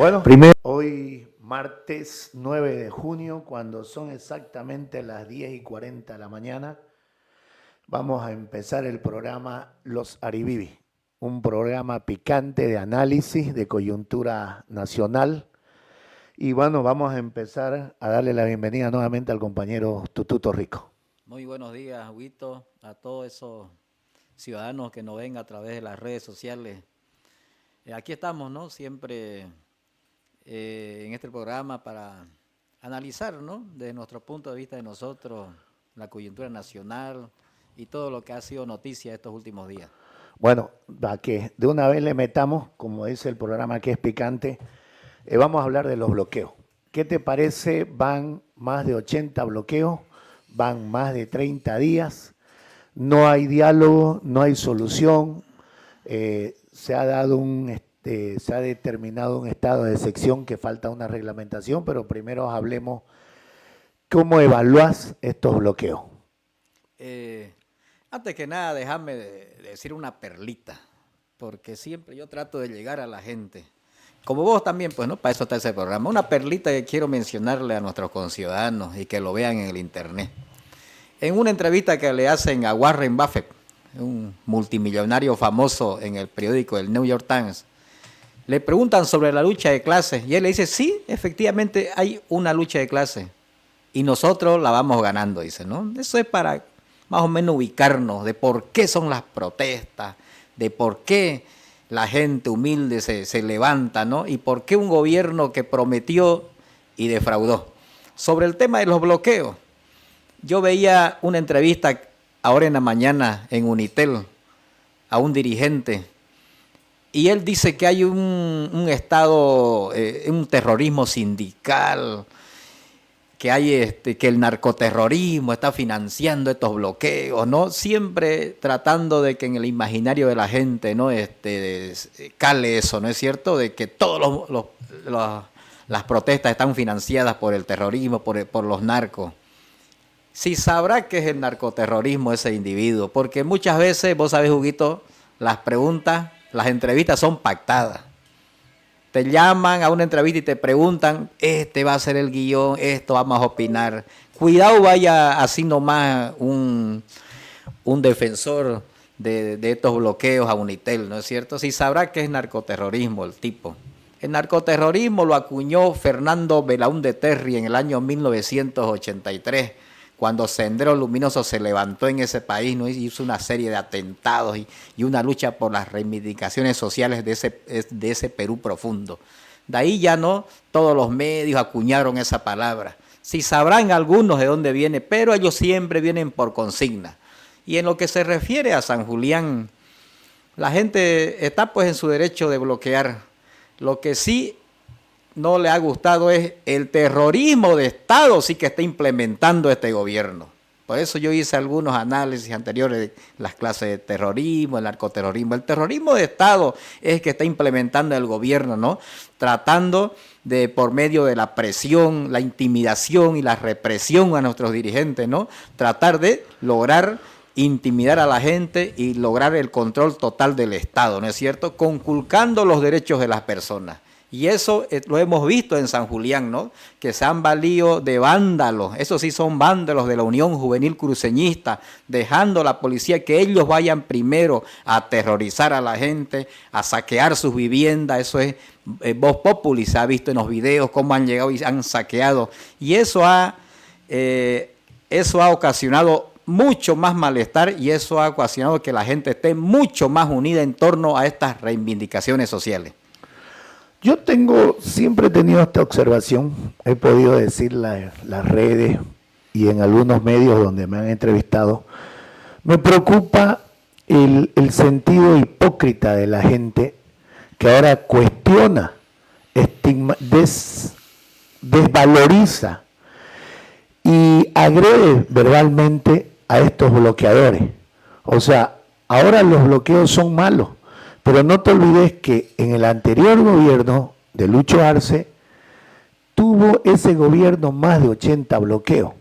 Bueno, hoy martes 9 de junio, cuando son exactamente las 10:40 de la mañana, vamos a empezar el programa Los Arivivi, un programa picante de análisis de coyuntura nacional. Y bueno, vamos a empezar a darle la bienvenida nuevamente al compañero Tututo Rico. Muy buenos días, Huito, a todos esos ciudadanos que nos ven a través de las redes sociales. Aquí estamos, ¿no? Siempre en este programa para analizar, ¿no? Desde nuestro punto de vista de nosotros, la coyuntura nacional y todo lo que ha sido noticia estos últimos días. Bueno, a que de una vez le metamos, como dice el programa que es picante, vamos a hablar de los bloqueos. ¿Qué te parece? Van más de 80 bloqueos, van más de 30 días, no hay diálogo, no hay solución, se ha determinado un estado de excepción que falta una reglamentación, pero primero hablemos cómo evalúas estos bloqueos. Antes que nada, déjame decir una perlita, porque siempre yo trato de llegar a la gente. Como vos también, pues, ¿no? Para eso está ese programa. Una perlita que quiero mencionarle a nuestros conciudadanos y que lo vean en el internet. En una entrevista que le hacen a Warren Buffett, un multimillonario famoso en el periódico el New York Times, le preguntan sobre la lucha de clases y él le dice, sí, efectivamente hay una lucha de clases y nosotros la vamos ganando, dice, ¿no? Eso es para más o menos ubicarnos de por qué son las protestas, de por qué la gente humilde se levanta, ¿no? Y por qué un gobierno que prometió y defraudó. Sobre el tema de los bloqueos, yo veía una entrevista ahora en la mañana en Unitel a un dirigente y él dice que hay un estado, un terrorismo sindical, que hay que el narcoterrorismo está financiando estos bloqueos, ¿no? Siempre tratando de que en el imaginario de la gente, ¿no? Cale eso, ¿no es cierto? De que todas las protestas están financiadas por el terrorismo, por los narcos. Si sabrá qué es el narcoterrorismo ese individuo, porque muchas veces, vos sabés, Huguito, las preguntas, las entrevistas son pactadas. Te llaman a una entrevista y te preguntan, este va a ser el guión, esto vamos a opinar. Cuidado vaya así nomás un defensor de estos bloqueos a Unitel, ¿no es cierto? Si sabrá qué es narcoterrorismo el tipo. El narcoterrorismo lo acuñó Fernando Belaúnde Terry en el año 1983, cuando Sendero Luminoso se levantó en ese país, ¿no? Hizo una serie de atentados y una lucha por las reivindicaciones sociales de ese Perú profundo. De ahí ya no, todos los medios acuñaron esa palabra. Si sabrán algunos de dónde viene, pero ellos siempre vienen por consigna. Y en lo que se refiere a San Julián, la gente está pues en su derecho de bloquear. Lo que sí no le ha gustado es el terrorismo de Estado sí que está implementando este gobierno. Por eso yo hice algunos análisis anteriores de las clases de terrorismo, el narcoterrorismo. El terrorismo de Estado es el que está implementando el gobierno, ¿no? Tratando de, por medio de la presión, la intimidación y la represión a nuestros dirigentes, ¿no? Tratar de lograr intimidar a la gente y lograr el control total del Estado, ¿no es cierto? Conculcando los derechos de las personas. Y eso lo hemos visto en San Julián, ¿no? Que se han valido de vándalos, esos sí son vándalos de la Unión Juvenil Cruceñista, dejando a la policía que ellos vayan primero a aterrorizar a la gente, a saquear sus viviendas. Eso es Voz Populi, se ha visto en los videos cómo han llegado y han saqueado. Y eso ha ocasionado mucho más malestar y eso ha ocasionado que la gente esté mucho más unida en torno a estas reivindicaciones sociales. Yo siempre he tenido esta observación, he podido decirla en las redes y en algunos medios donde me han entrevistado. Me preocupa el sentido hipócrita de la gente que ahora cuestiona, desvaloriza y agrede verbalmente a estos bloqueadores. O sea, ahora los bloqueos son malos. Pero no te olvides que en el anterior gobierno de Lucho Arce tuvo ese gobierno más de 80 bloqueos.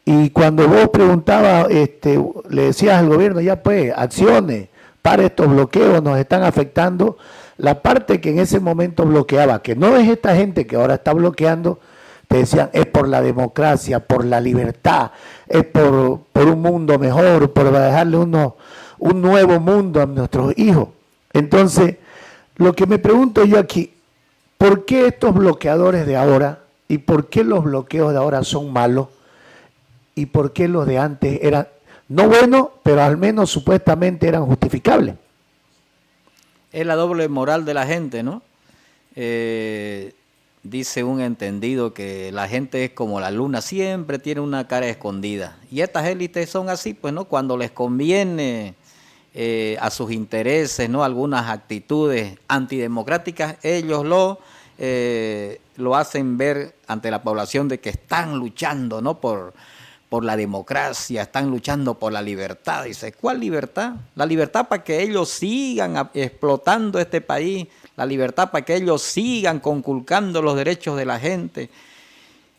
Y cuando vos preguntabas, le decías al gobierno, ya pues, acciones para estos bloqueos, nos están afectando, la parte que en ese momento bloqueaba, que no es esta gente que ahora está bloqueando, te decían, es por la democracia, por la libertad, es por un mundo mejor, por dejarle un nuevo mundo a nuestros hijos. Entonces, lo que me pregunto yo aquí, ¿por qué estos bloqueadores de ahora y por qué los bloqueos de ahora son malos y por qué los de antes eran no buenos, pero al menos supuestamente eran justificables? Es la doble moral de la gente, ¿no? Dice un entendido que la gente es como la luna, siempre tiene una cara escondida. Y estas élites son así, pues, ¿no? Cuando les conviene a sus intereses, ¿no? Algunas actitudes antidemocráticas, ellos lo hacen ver ante la población de que están luchando, ¿no? por la democracia, están luchando por la libertad. Dice, ¿cuál libertad? La libertad para que ellos sigan explotando este país, la libertad para que ellos sigan conculcando los derechos de la gente.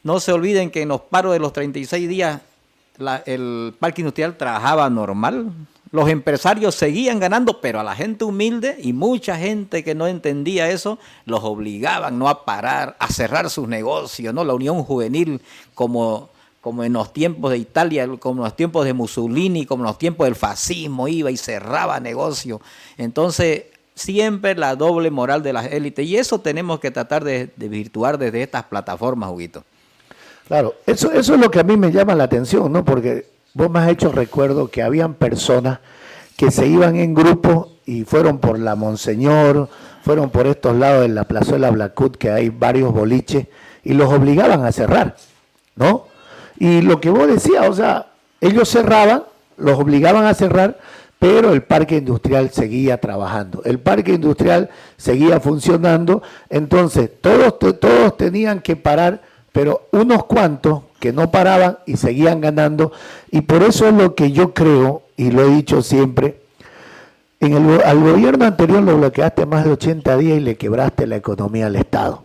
No se olviden que en los paros de los 36 días el parque industrial trabajaba normal. Los empresarios seguían ganando, pero a la gente humilde y mucha gente que no entendía eso, los obligaban, ¿no?, a parar, a cerrar sus negocios, ¿no? La Unión Juvenil, como en los tiempos de Italia, como en los tiempos de Mussolini, como en los tiempos del fascismo, iba y cerraba negocios. Entonces, siempre la doble moral de las élites, y eso tenemos que tratar de virtuar desde estas plataformas, Huguito. Claro, eso es lo que a mí me llama la atención, ¿no? Porque vos me has hecho recuerdo que habían personas que se iban en grupo y fueron por la Monseñor, fueron por estos lados de la plazuela Blacut, que hay varios boliches, y los obligaban a cerrar, ¿no? Y lo que vos decías, o sea, ellos cerraban, los obligaban a cerrar, pero el parque industrial seguía trabajando, el parque industrial seguía funcionando, entonces todos tenían que parar, pero unos cuantos que no paraban y seguían ganando, y por eso es lo que yo creo, y lo he dicho siempre, al gobierno anterior lo bloqueaste más de 80 días y le quebraste la economía al Estado.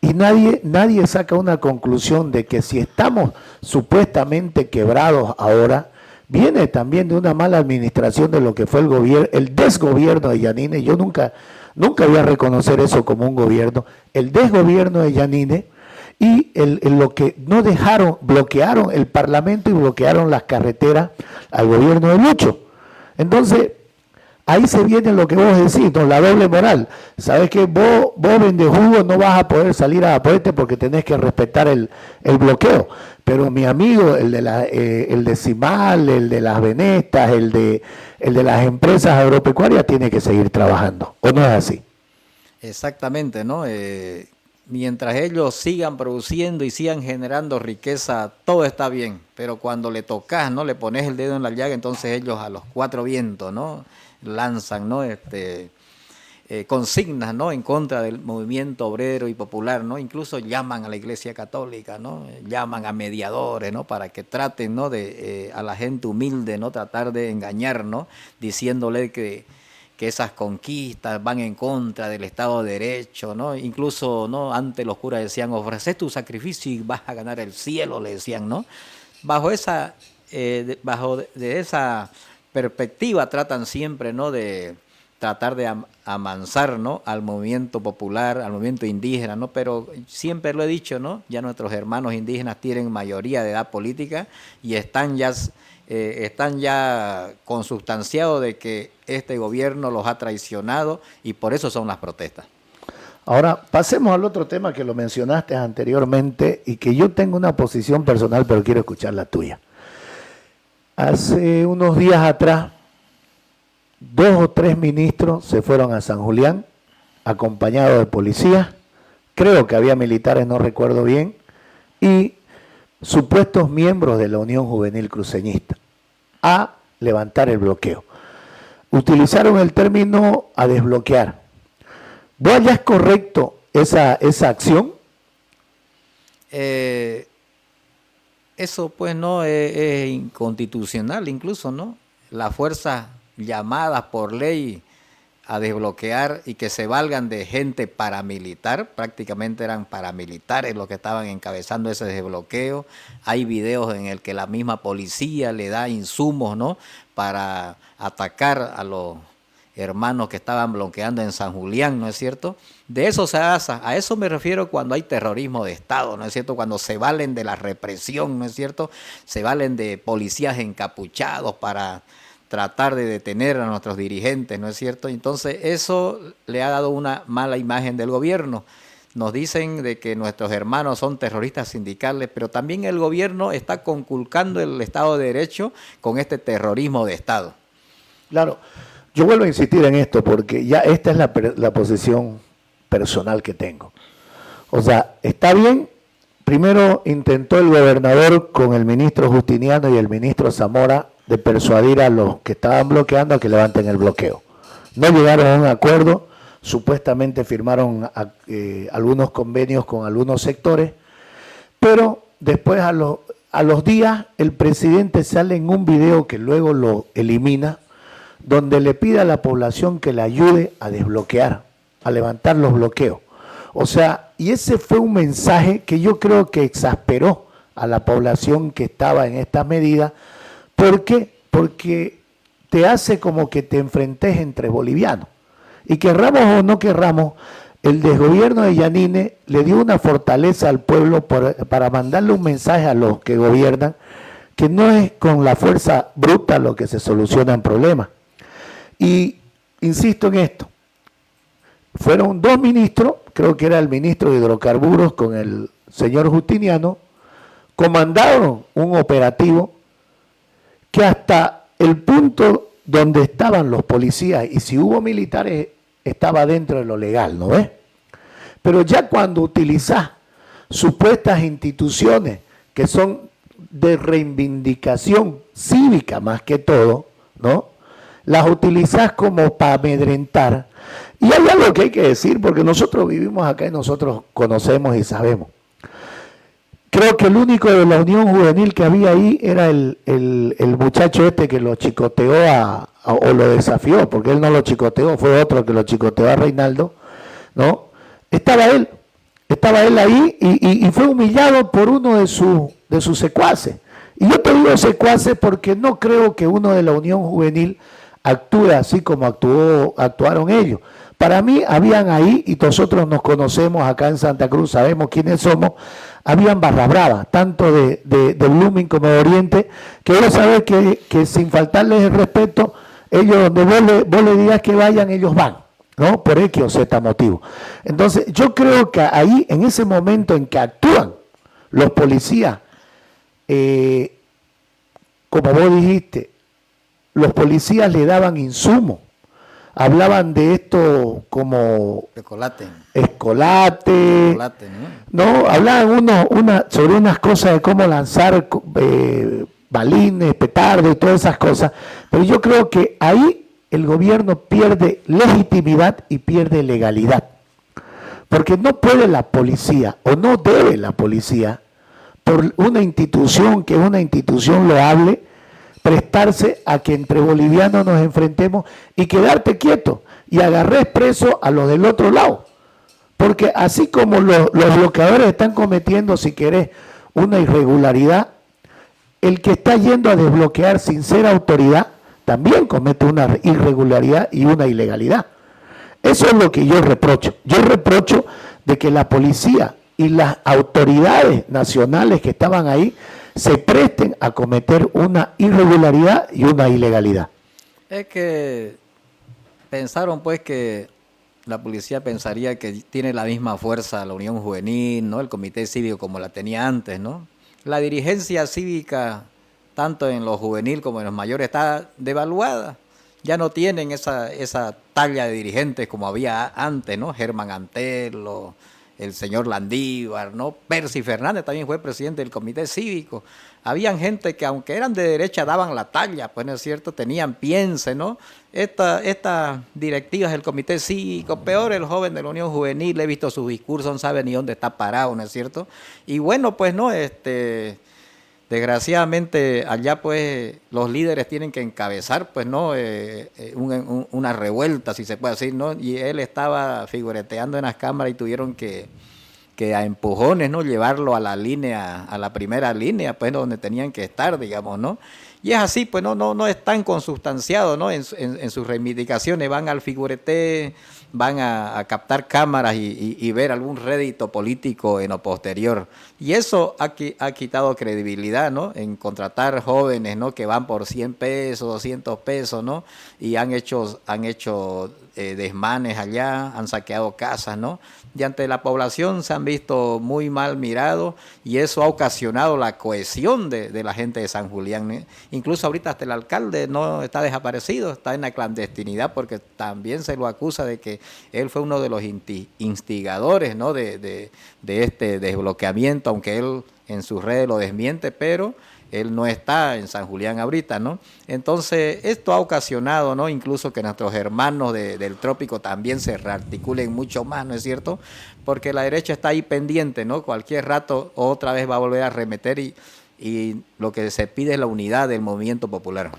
Y nadie saca una conclusión de que si estamos supuestamente quebrados ahora, viene también de una mala administración de lo que fue el desgobierno de Yanine. Yo nunca voy a reconocer eso como un gobierno. El desgobierno de Yanine y lo que no dejaron, bloquearon el Parlamento y bloquearon las carreteras al gobierno de Lucho. Entonces, ahí se viene lo que vos decís, ¿no? La doble moral. Sabes que vos vendes jugo, no vas a poder salir a Apoete porque tenés que respetar el bloqueo. Pero mi amigo, el de Cimal, el de las Venetas, el de las empresas agropecuarias, tiene que seguir trabajando. ¿O no es así? Exactamente, ¿no? Mientras ellos sigan produciendo y sigan generando riqueza, todo está bien. Pero cuando le tocas, ¿no?, le pones el dedo en la llaga, entonces ellos a los cuatro vientos, ¿no?, lanzan, ¿no?, consignas, ¿no?, en contra del movimiento obrero y popular, ¿no? Incluso llaman a la Iglesia Católica, ¿no?, llaman a mediadores, ¿no?, para que traten, ¿no?, a la gente humilde, ¿no?, tratar de engañar, ¿no?, diciéndole que esas conquistas van en contra del Estado de Derecho, ¿no? Incluso, ¿no?, antes los curas decían, ofreces tu sacrificio y vas a ganar el cielo, le decían, ¿no? Bajo esa perspectiva tratan siempre, ¿no?, de tratar de amansar, ¿no?, al movimiento popular, al movimiento indígena, ¿no? Pero siempre lo he dicho, ¿no?, ya nuestros hermanos indígenas tienen mayoría de edad política y están ya consubstanciados de que este gobierno los ha traicionado y por eso son las protestas. Ahora, pasemos al otro tema que lo mencionaste anteriormente y que yo tengo una posición personal, pero quiero escuchar la tuya. Hace unos días atrás, 2 o 3 ministros se fueron a San Julián, acompañados de policías, creo que había militares, no recuerdo bien, y supuestos miembros de la Unión Juvenil Cruceñista, a levantar el bloqueo. Utilizaron el término a desbloquear. ¿Vos hallás correcto esa acción? Eso pues no es inconstitucional incluso, ¿no? Las fuerzas llamadas por ley a desbloquear y que se valgan de gente paramilitar, prácticamente eran paramilitares los que estaban encabezando ese desbloqueo. Hay videos en el que la misma policía le da insumos, ¿no?, para atacar a los hermanos que estaban bloqueando en San Julián, ¿no es cierto? De eso se asa, a eso me refiero cuando hay terrorismo de Estado, ¿no es cierto? Cuando se valen de la represión, ¿no es cierto? Se valen de policías encapuchados para tratar de detener a nuestros dirigentes, ¿no es cierto? Entonces eso le ha dado una mala imagen del gobierno. Nos dicen de que nuestros hermanos son terroristas sindicales, pero también el gobierno está conculcando el Estado de Derecho con este terrorismo de Estado. Claro, yo vuelvo a insistir en esto porque ya esta es la posición personal que tengo. O sea, está bien, primero intentó el gobernador con el ministro Justiniano y el ministro Zamora de persuadir a los que estaban bloqueando a que levanten el bloqueo. No llegaron a un acuerdo. Supuestamente firmaron algunos convenios con algunos sectores, pero después a los días el presidente sale en un video que luego lo elimina, donde le pide a la población que le ayude a desbloquear, a levantar los bloqueos. O sea, y ese fue un mensaje que yo creo que exasperó a la población que estaba en esta medida. ¿Por qué? Porque te hace como que te enfrentes entre bolivianos. Y querramos o no querramos, el desgobierno de Yanine le dio una fortaleza al pueblo para mandarle un mensaje a los que gobiernan, que no es con la fuerza bruta lo que se solucionan problemas. Y insisto en esto, fueron dos ministros, creo que era el ministro de Hidrocarburos con el señor Justiniano, comandaron un operativo que hasta el punto donde estaban los policías, y si hubo militares, estaba dentro de lo legal, ¿no ves? Pero ya cuando utilizás supuestas instituciones que son de reivindicación cívica más que todo, ¿no? Las utilizás como para amedrentar. Y hay algo que hay que decir, porque nosotros vivimos acá y nosotros conocemos y sabemos. Creo que el único de la Unión Juvenil que había ahí era el muchacho este que lo chicoteó o lo desafió, porque él no lo chicoteó, fue otro que lo chicoteó a Reinaldo, ¿no? Estaba él ahí y fue humillado por uno de sus secuaces. Y yo te digo secuaces porque no creo que uno de la Unión Juvenil actúe así como actuaron ellos. Para mí habían ahí, y nosotros nos conocemos acá en Santa Cruz, sabemos quiénes somos, habían barra brava, tanto de Blooming como de Oriente, que vos sabés que sin faltarles el respeto, ellos donde vos le digas que vayan, ellos van, ¿no? Por X o Z motivo. Entonces, yo creo que ahí, en ese momento en que actúan los policías, como vos dijiste, los policías le daban insumos. Hablaban de esto como escolate, ¿no? Hablaban sobre unas cosas de cómo lanzar balines, petardos y todas esas cosas. Pero yo creo que ahí el gobierno pierde legitimidad y pierde legalidad. Porque no puede la policía, o no debe la policía, por una institución que es una institución loable, prestarse a que entre bolivianos nos enfrentemos y quedarte quieto y agarres preso a los del otro lado. Porque así como los bloqueadores están cometiendo, si querés, una irregularidad, el que está yendo a desbloquear sin ser autoridad también comete una irregularidad y una ilegalidad. Eso es lo que yo reprocho. Yo reprocho de que la policía y las autoridades nacionales que estaban ahí se presten a cometer una irregularidad y una ilegalidad. Es que pensaron pues que la policía pensaría que tiene la misma fuerza la Unión Juvenil, ¿no? El Comité Cívico como la tenía antes, ¿no? La dirigencia cívica, tanto en los juvenil como en los mayores, está devaluada. Ya no tienen esa talla de dirigentes como había antes, ¿no? Germán Antelo, el señor Landívar, ¿no? Percy Fernández también fue presidente del Comité Cívico. Habían gente que aunque eran de derecha daban la talla, pues no es cierto, tenían piense, ¿no? Estas directivas del Comité Cívico, peor el joven de la Unión Juvenil, he visto sus discursos, no sabe ni dónde está parado, ¿no es cierto? Y bueno, pues no, desgraciadamente allá pues los líderes tienen que encabezar pues no una revuelta, si se puede decir, ¿no? Y él estaba figureteando en las cámaras y tuvieron que que a empujones, ¿no? Llevarlo a la línea, a la primera línea, pues donde tenían que estar, digamos, ¿no? Y es así, pues no están consustanciados, ¿no? En sus reivindicaciones, van al figurete, van a captar cámaras y ver algún rédito político en lo posterior. Y eso ha quitado credibilidad, ¿no? En contratar jóvenes, ¿no? Que van por 100 pesos, 200 pesos, ¿no? Y han hecho desmanes allá, han saqueado casas, ¿no? Y ante la población se han visto muy mal mirados y eso ha ocasionado la cohesión de la gente de San Julián, ¿eh? Incluso ahorita hasta el alcalde no está desaparecido, está en la clandestinidad porque también se lo acusa de que él fue uno de los instigadores, ¿no? de este desbloqueamiento, aunque él en sus redes lo desmiente, pero él no está en San Julián ahorita, ¿no? Entonces, esto ha ocasionado, ¿no? Incluso que nuestros hermanos del trópico también se rearticulen mucho más, ¿no es cierto? Porque la derecha está ahí pendiente, ¿no? Cualquier rato otra vez va a volver a arremeter y lo que se pide es la unidad del movimiento popular.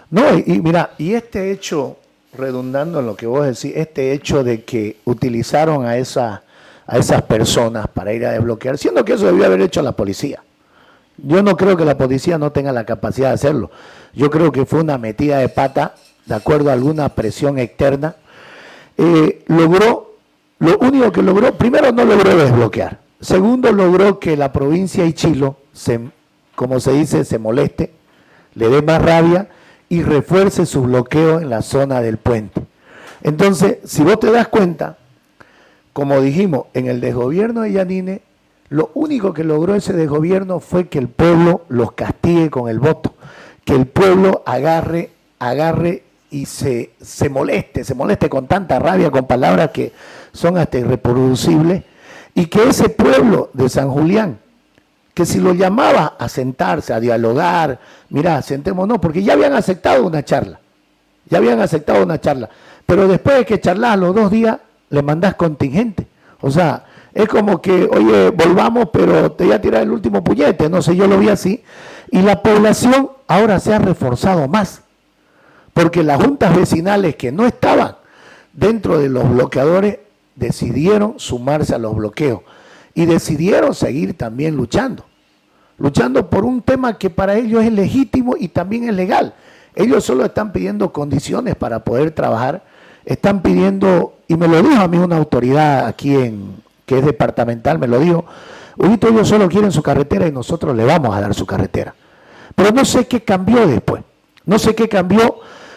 No, y mira, y este hecho, redundando en lo que vos decís, este hecho de que utilizaron a esas personas para ir a desbloquear, siendo que eso debió haber hecho la policía. Yo no creo que la policía no tenga la capacidad de hacerlo. Yo creo que fue una metida de pata, de acuerdo a alguna presión externa. Lo único que logró, primero no logró desbloquear. Segundo, logró que la provincia de Ichilo, como se dice, se moleste, le dé más rabia y refuerce su bloqueo en la zona del puente. Entonces, si vos te das cuenta, como dijimos, en el desgobierno de Yanine, lo único que logró ese desgobierno fue que el pueblo los castigue con el voto, que el pueblo agarre y se moleste con tanta rabia, con palabras que son hasta irreproducibles, y que ese pueblo de San Julián, que si lo llamaba a sentarse, a dialogar, mira, sentémonos, porque ya habían aceptado una charla, pero después de que charlas los 2 días, le mandás contingente, o sea, es como que, oye, volvamos, pero te voy a tirar el último puñete, no sé, yo lo vi así. Y la población ahora se ha reforzado más, porque las juntas vecinales que no estaban dentro de los bloqueadores decidieron sumarse a los bloqueos y decidieron seguir también luchando por un tema que para ellos es legítimo y también es legal. Ellos solo están pidiendo condiciones para poder trabajar, están pidiendo, y me lo dijo a mí una autoridad aquí que es departamental, me lo dijo, ahorita ellos solo quieren su carretera y nosotros le vamos a dar su carretera. Pero no sé qué cambió después,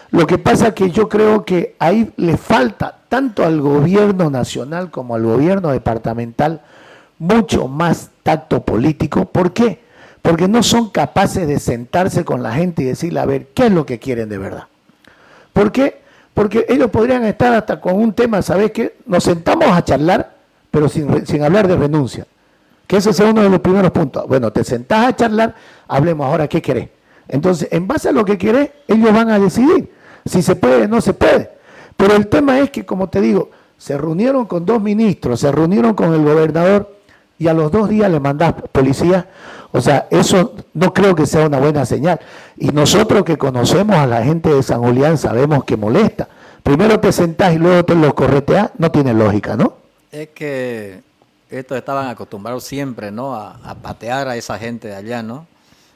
lo que pasa es que yo creo que ahí le falta tanto al gobierno nacional como al gobierno departamental mucho más tacto político. ¿Por qué? Porque no son capaces de sentarse con la gente y decirle, a ver, ¿qué es lo que quieren de verdad? ¿Por qué? Porque ellos podrían estar hasta con un tema, ¿sabes qué? Nos sentamos a charlar, pero sin hablar de renuncia, que ese sea uno de los primeros puntos. Bueno, te sentás a charlar, hablemos ahora, ¿qué querés? Entonces, en base a lo que querés, ellos van a decidir si se puede o no se puede. Pero el tema es que, como te digo, se reunieron con 2 ministros, se reunieron con el gobernador y a los 2 días le mandás policía. O sea, eso no creo que sea una buena señal. Y nosotros que conocemos a la gente de San Julián sabemos que molesta. Primero te sentás y luego te los correteás, no tiene lógica, ¿no? Es que estos estaban acostumbrados siempre, ¿no? A patear a esa gente de allá, ¿no?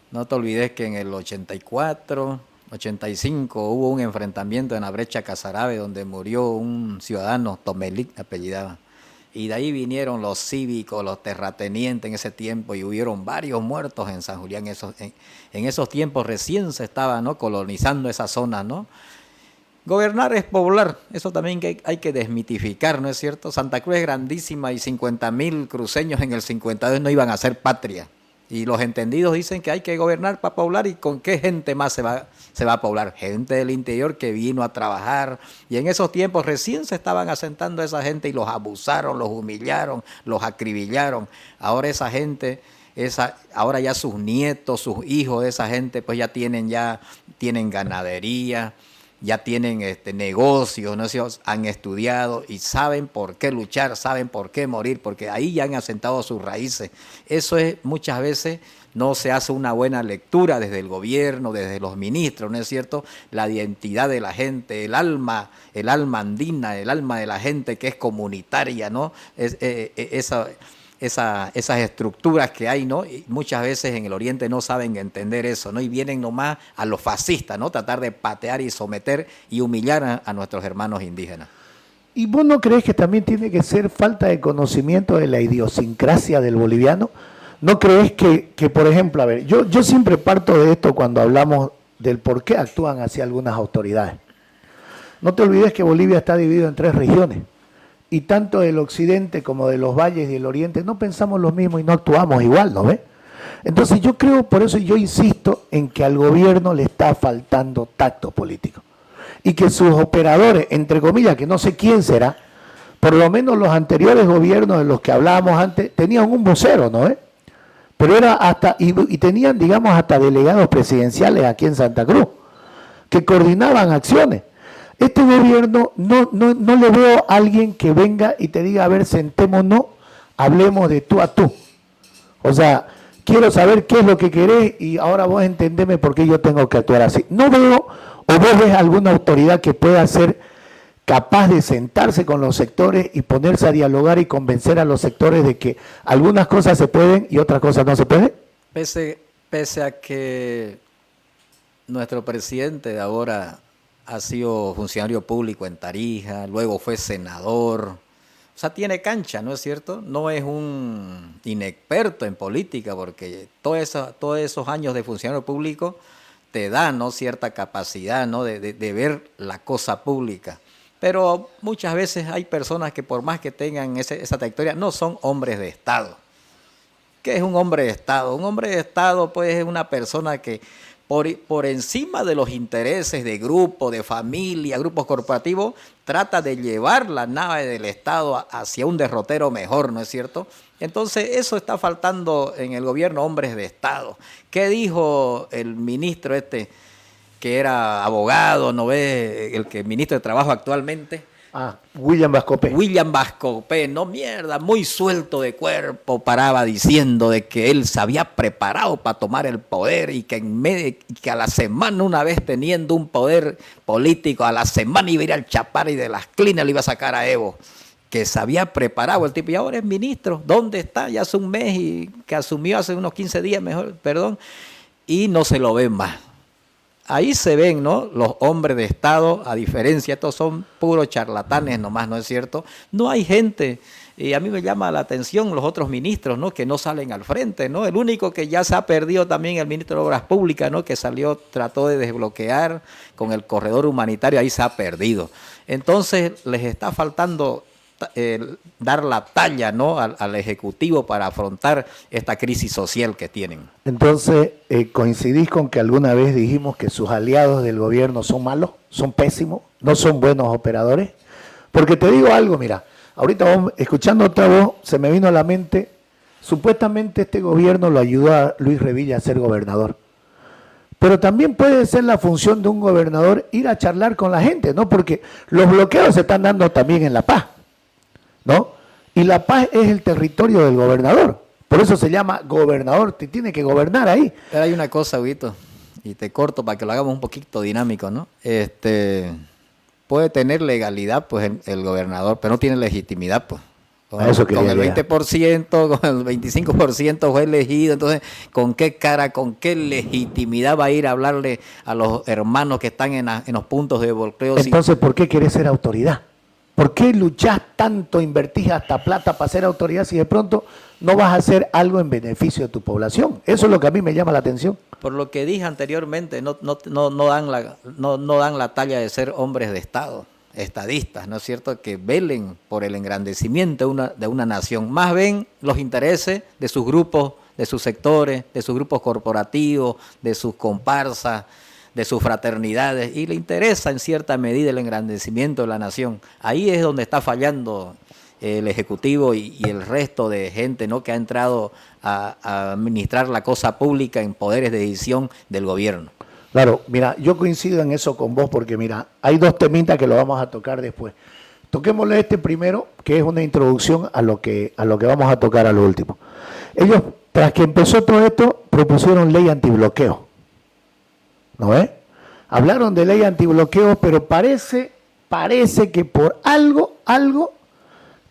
No te olvides que en el 84, 85 hubo un enfrentamiento en la brecha Casarabe donde murió un ciudadano, Tomelic apellidaba. Y de ahí vinieron los cívicos, los terratenientes en ese tiempo y hubieron varios muertos en San Julián. En esos tiempos recién se estaba, ¿no? Colonizando esa zona, ¿no? Gobernar es poblar, eso también que hay que desmitificar, ¿no es cierto? Santa Cruz es grandísima y 50.000 cruceños en el 52 no iban a ser patria. Y los entendidos dicen que hay que gobernar para poblar, ¿y con qué gente más se va a poblar? Gente del interior que vino a trabajar, y en esos tiempos recién se estaban asentando esa gente y los abusaron, los humillaron, los acribillaron. Ahora esa gente, ahora ya sus nietos, sus hijos de esa gente, pues ya tienen ganadería, ya tienen negocios, ¿no? Han estudiado y saben por qué luchar, saben por qué morir, porque ahí ya han asentado sus raíces. Eso es, muchas veces no se hace una buena lectura desde el gobierno, desde los ministros, ¿no es cierto? La identidad de la gente, el alma andina, el alma de la gente que es comunitaria, ¿no? esas estructuras que hay, ¿no? Y muchas veces en el Oriente no saben entender eso, ¿no? Y vienen nomás a los fascistas, ¿no? Tratar de patear y someter y humillar a nuestros hermanos indígenas. ¿Y vos no crees que también tiene que ser falta de conocimiento de la idiosincrasia del boliviano? ¿No crees que por ejemplo, a ver, yo siempre parto de esto cuando hablamos del por qué actúan así algunas autoridades? No te olvides que Bolivia está dividido en 3 regiones. Y tanto del occidente como de los valles y el oriente no pensamos lo mismo y no actuamos igual, ¿no ves? Entonces yo creo, por eso yo insisto en que al gobierno le está faltando tacto político. Y que sus operadores, entre comillas, que no sé quién será, por lo menos los anteriores gobiernos de los que hablábamos antes, tenían un vocero, ¿no ves? Pero era hasta, y tenían, digamos, hasta delegados presidenciales aquí en Santa Cruz, que coordinaban acciones. Este gobierno no le veo a alguien que venga y te diga, a ver, sentémonos, hablemos de tú a tú. O sea, quiero saber qué es lo que querés y ahora vos entendeme por qué yo tengo que actuar así. No veo, o vos ves alguna autoridad que pueda ser capaz de sentarse con los sectores y ponerse a dialogar y convencer a los sectores de que algunas cosas se pueden y otras cosas no se pueden. Pese a que nuestro presidente de ahora ha sido funcionario público en Tarija, luego fue senador, o sea, tiene cancha, ¿no es cierto? No es un inexperto en política, porque todos esos años de funcionario público te dan, ¿no?, cierta capacidad, ¿no?, de ver la cosa pública. Pero muchas veces hay personas que por más que tengan esa trayectoria, no son hombres de Estado. ¿Qué es un hombre de Estado? Un hombre de Estado, pues, es una persona que por encima de los intereses de grupo, de familia, grupos corporativos, trata de llevar la nave del Estado hacia un derrotero mejor, ¿no es cierto? Entonces, eso está faltando en el gobierno, hombres de Estado. ¿Qué dijo el ministro que era abogado, no ve, el ministro de Trabajo actualmente? William Vascopé. William Vascopé, no mierda, muy suelto de cuerpo, paraba diciendo de que él se había preparado para tomar el poder y que a la semana, una vez teniendo un poder político, a la semana iba a ir al Chapar y de las clinas le iba a sacar a Evo. Que se había preparado el tipo y ahora es ministro. ¿Dónde está? Ya hace un mes y que asumió hace unos 15 días, y no se lo ven más. Ahí se ven, ¿no?, los hombres de Estado, a diferencia, estos son puros charlatanes nomás, ¿no es cierto? No hay gente, y a mí me llama la atención los otros ministros, ¿no?, que no salen al frente, ¿no? El único que ya se ha perdido también, el ministro de Obras Públicas, ¿no?, que salió, trató de desbloquear con el corredor humanitario, ahí se ha perdido. Entonces les está faltando dar la talla, ¿no?, al Ejecutivo para afrontar esta crisis social que tienen. Entonces, ¿coincidís con que alguna vez dijimos que sus aliados del gobierno son malos, son pésimos, no son buenos operadores? Porque te digo algo, mira, ahorita escuchando otra voz, se me vino a la mente, supuestamente este gobierno lo ayudó a Luis Revilla a ser gobernador. Pero también puede ser la función de un gobernador ir a charlar con la gente, ¿no? Porque los bloqueos se están dando también en La Paz, ¿no? Y La Paz es el territorio del gobernador. Por eso se llama gobernador, te tiene que gobernar ahí. Pero hay una cosa, Huguito, y te corto para que lo hagamos un poquito dinámico, ¿no? Puede tener legalidad, pues, el gobernador, pero no tiene legitimidad, pues. Con el 20%, con el 25% fue elegido, entonces, ¿con qué cara, con qué legitimidad va a ir a hablarle a los hermanos que están en los puntos de bloqueo? Entonces, ¿por qué querés ser autoridad? ¿Por qué luchás tanto, invertís hasta plata para ser autoridad si de pronto no vas a hacer algo en beneficio de tu población? Eso es lo que a mí me llama la atención. Por lo que dije anteriormente, no dan la talla de ser hombres de Estado, estadistas, ¿no es cierto?, que velen por el engrandecimiento de una nación. Más ven los intereses de sus grupos, de sus sectores, de sus grupos corporativos, de sus comparsas, de sus fraternidades, y le interesa en cierta medida el engrandecimiento de la nación. Ahí es donde está fallando el Ejecutivo y el resto de gente, ¿no?, que ha entrado a administrar la cosa pública en poderes de decisión del gobierno. Claro, mira, yo coincido en eso con vos porque, mira, hay dos temitas que lo vamos a tocar después. Toquémosle este primero, que es una introducción a lo que vamos a tocar a lo último. Ellos, tras que empezó todo esto, propusieron ley antibloqueo. ¿No ves? Hablaron de ley antibloqueo, pero parece que por algo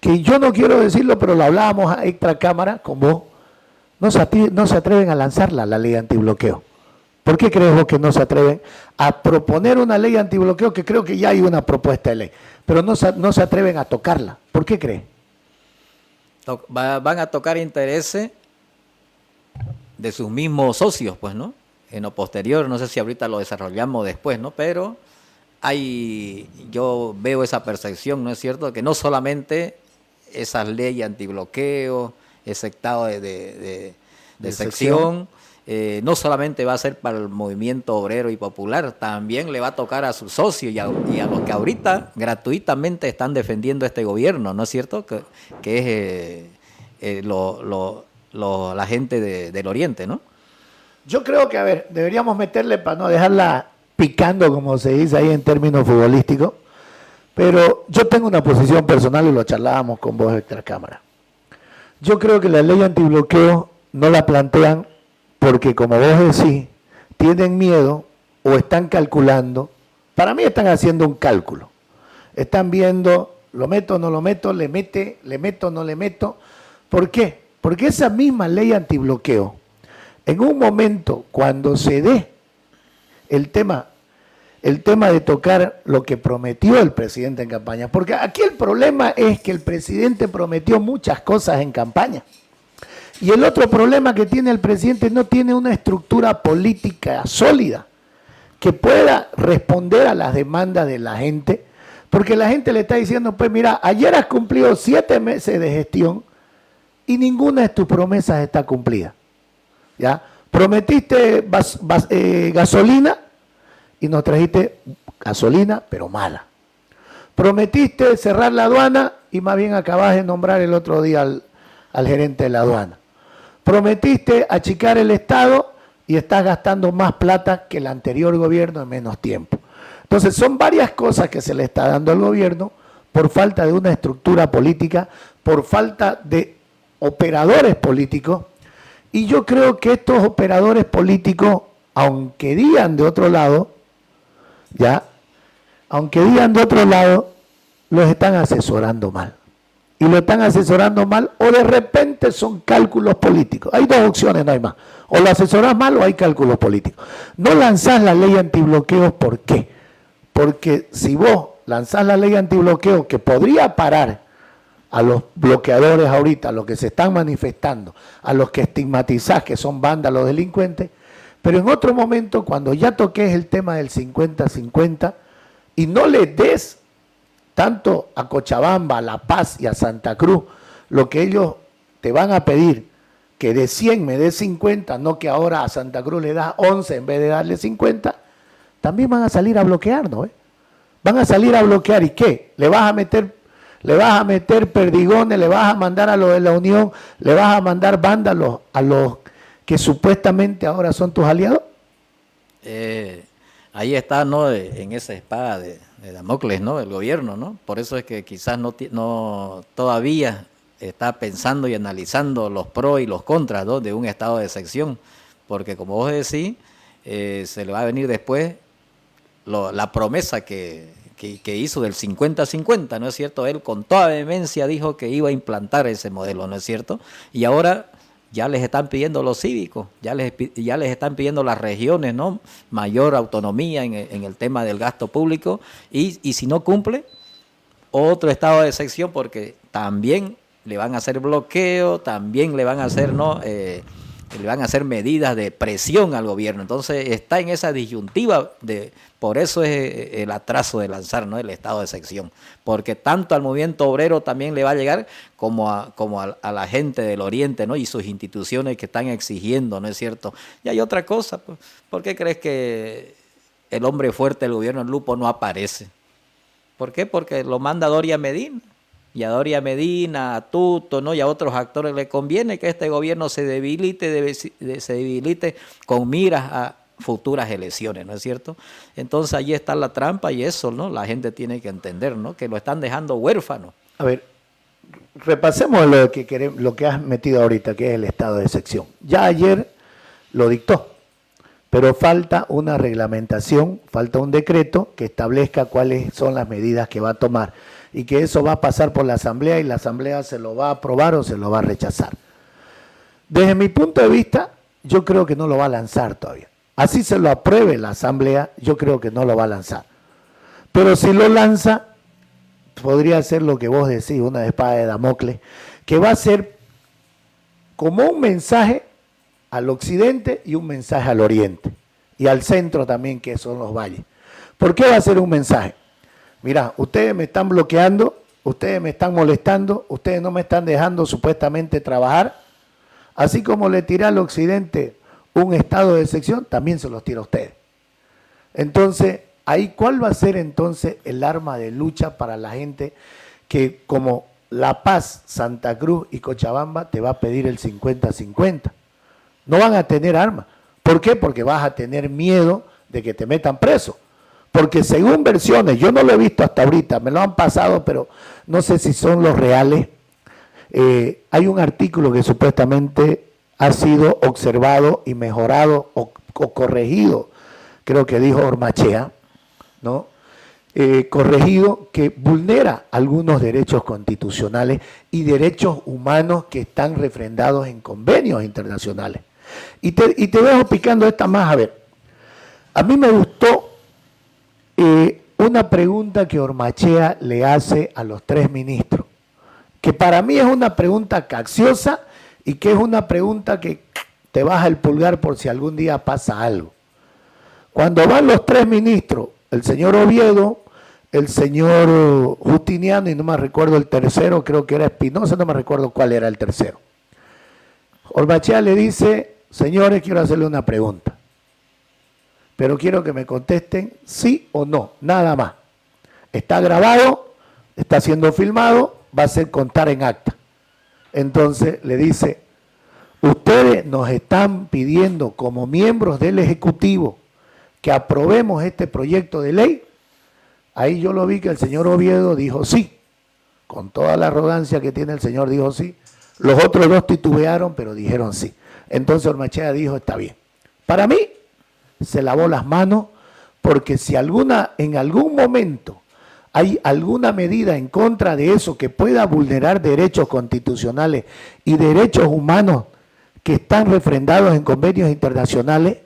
que yo no quiero decirlo, pero lo hablábamos a extra cámara con vos, no se atreven a lanzarla, la ley antibloqueo. ¿Por qué crees vos que no se atreven a proponer una ley antibloqueo? Que creo que ya hay una propuesta de ley, pero no se atreven a tocarla. ¿Por qué crees? Van a tocar intereses de sus mismos socios, pues, ¿no? En lo posterior, no sé si ahorita lo desarrollamos después, ¿no? Pero yo veo esa percepción, ¿no es cierto? Que no solamente esas leyes antibloqueo, ese estado de sección, no solamente va a ser para el movimiento obrero y popular, también le va a tocar a sus socios y a los que ahorita gratuitamente están defendiendo este gobierno, ¿no es cierto? Que es la gente del Oriente, ¿no? Yo creo que, a ver, deberíamos meterle para no dejarla picando, como se dice ahí en términos futbolísticos, pero yo tengo una posición personal y lo charlábamos con vos extra cámara. Yo creo que la ley antibloqueo no la plantean porque, como vos decís, tienen miedo o están calculando. Para mí están haciendo un cálculo. Están viendo, lo meto, no lo meto, le meto, no le meto. ¿Por qué? Porque esa misma ley antibloqueo, en un momento cuando se dé el tema de tocar lo que prometió el presidente en campaña, porque aquí el problema es que el presidente prometió muchas cosas en campaña. Y el otro problema que tiene el presidente, no tiene una estructura política sólida que pueda responder a las demandas de la gente, porque la gente le está diciendo, pues mira, ayer has cumplido 7 meses de gestión y ninguna de tus promesas está cumplida. ¿Ya? Prometiste gasolina y nos trajiste gasolina, pero mala. Prometiste cerrar la aduana y más bien acabas de nombrar el otro día al gerente de la aduana. Prometiste achicar el Estado y estás gastando más plata que el anterior gobierno en menos tiempo. Entonces son varias cosas que se le está dando al gobierno por falta de una estructura política, por falta de operadores políticos, y yo creo que estos operadores políticos, aunque digan de otro lado, los están asesorando mal. Y lo están asesorando mal, o de repente son cálculos políticos. Hay dos opciones, no hay más. O lo asesoras mal o hay cálculos políticos. No lanzás la ley antibloqueo, ¿por qué? Porque si vos lanzás la ley antibloqueo que podría parar a los bloqueadores ahorita, a los que se están manifestando, a los que estigmatizás que son vándalos delincuentes, pero en otro momento, cuando ya toques el tema del 50-50 y no le des tanto a Cochabamba, a La Paz y a Santa Cruz lo que ellos te van a pedir, que de 100 me des 50, no que ahora a Santa Cruz le das 11 en vez de darle 50, también van a salir a bloquearnos, ¿eh? Van a salir a bloquear, ¿y qué? ¿Le vas a meter perdigones, le vas a mandar a los de la Unión, le vas a mandar vándalos a los que supuestamente ahora son tus aliados? Ahí está, ¿no? En esa espada de Damocles, ¿no? El gobierno, ¿no? Por eso es que quizás no todavía está pensando y analizando los pros y los contras, ¿no? De un estado de excepción, porque como vos decís, se le va a venir después la promesa que hizo del 50-50, ¿no es cierto? Él con toda vehemencia dijo que iba a implantar ese modelo, ¿no es cierto? Y ahora ya les están pidiendo los cívicos, ya les están pidiendo las regiones, ¿no? Mayor autonomía en el tema del gasto público, y si no cumple, otro estado de excepción, porque también le van a hacer bloqueo, también le van a hacer, ¿no? Le van a hacer medidas de presión al gobierno. Entonces está en esa disyuntiva, por eso es el atraso de lanzar, ¿no? El estado de excepción, porque tanto al movimiento obrero también le va a llegar como a la gente del Oriente, ¿no? Y sus instituciones que están exigiendo, ¿no es cierto? Y hay otra cosa, pues, ¿por qué crees que el hombre fuerte del gobierno, el Lupo, no aparece? ¿Por qué? Porque lo manda Doria Medina. Y a Doria Medina, a Tuto, ¿no? Y a otros actores le conviene que este gobierno se debilite con miras a futuras elecciones, ¿no es cierto? Entonces allí está la trampa, y eso, ¿no? La gente tiene que entender, ¿no? Que lo están dejando huérfano. A ver, repasemos lo que has metido ahorita, que es el estado de excepción. Ya ayer lo dictó, pero falta una reglamentación, falta un decreto que establezca cuáles son las medidas que va a tomar. y que eso va a pasar por la Asamblea y la Asamblea se lo va a aprobar o se lo va a rechazar. Desde mi punto de vista, yo creo que no lo va a lanzar todavía. Así se lo apruebe la Asamblea, yo creo que no lo va a lanzar. Pero si lo lanza, podría ser lo que vos decís, una espada de Damocles, que va a ser como un mensaje al occidente y un mensaje al oriente, y al centro también, que son los valles. ¿Por qué va a ser un mensaje? Mirá, ustedes me están bloqueando, ustedes me están molestando, ustedes no me están dejando supuestamente trabajar, así como le tiré al occidente un estado de excepción, también se los tira a ustedes. Entonces, ahí, ¿cuál va a ser entonces el arma de lucha para la gente que, como La Paz, Santa Cruz y Cochabamba, te va a pedir el 50-50? No van a tener armas. ¿Por qué? Porque vas a tener miedo de que te metan preso. Porque según versiones, yo no lo he visto hasta ahorita, me lo han pasado, pero no sé si son los reales. Hay un artículo que supuestamente ha sido observado y mejorado o corregido, creo que dijo Ormachea, ¿no? Corregido, que vulnera algunos derechos constitucionales y derechos humanos que están refrendados en convenios internacionales. Y te dejo picando esta más, a ver. A mí me gustó una pregunta que Ormachea le hace a los 3 ministros, que para mí es una pregunta capciosa y que es una pregunta que te baja el pulgar por si algún día pasa algo. Cuando van los 3 ministros, el señor Oviedo, el señor Justiniano y no me recuerdo el tercero, creo que era Espinosa, no me recuerdo cuál era el tercero. Ormachea le dice: señores, quiero hacerle una pregunta, pero quiero que me contesten sí o no, nada más. Está grabado, está siendo filmado, va a ser contar en acta. Entonces le dice: ustedes nos están pidiendo como miembros del Ejecutivo que aprobemos este proyecto de ley. Ahí yo lo vi que el señor Oviedo dijo sí, con toda la arrogancia que tiene el señor dijo sí. Los otros 2 titubearon, pero dijeron sí. Entonces Ormachea dijo: está bien. Para mí se lavó las manos, porque si en algún momento hay alguna medida en contra de eso que pueda vulnerar derechos constitucionales y derechos humanos que están refrendados en convenios internacionales,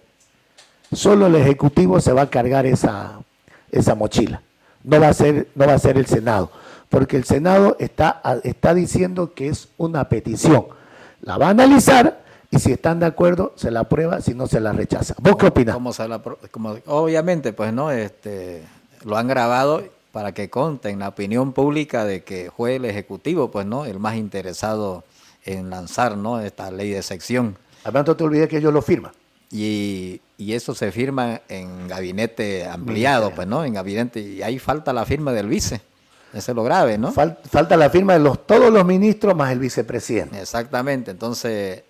solo el Ejecutivo se va a cargar esa mochila. No va a ser el Senado, porque el Senado está diciendo que es una petición. La va a analizar y si están de acuerdo se la aprueba, si no se la rechaza. ¿Vos qué opinás? Obviamente, pues no, lo han grabado para que conste en la opinión pública de que fue el Ejecutivo, pues no, el más interesado en lanzar, ¿no?, esta ley de sección. Además, no te olvides que ellos lo firman. Y eso se firma en gabinete ampliado, pues, ¿no? En gabinete, y ahí falta la firma del vice. Eso es lo grave, ¿no? Falta la firma de todos los ministros más el vicepresidente. Exactamente. Entonces,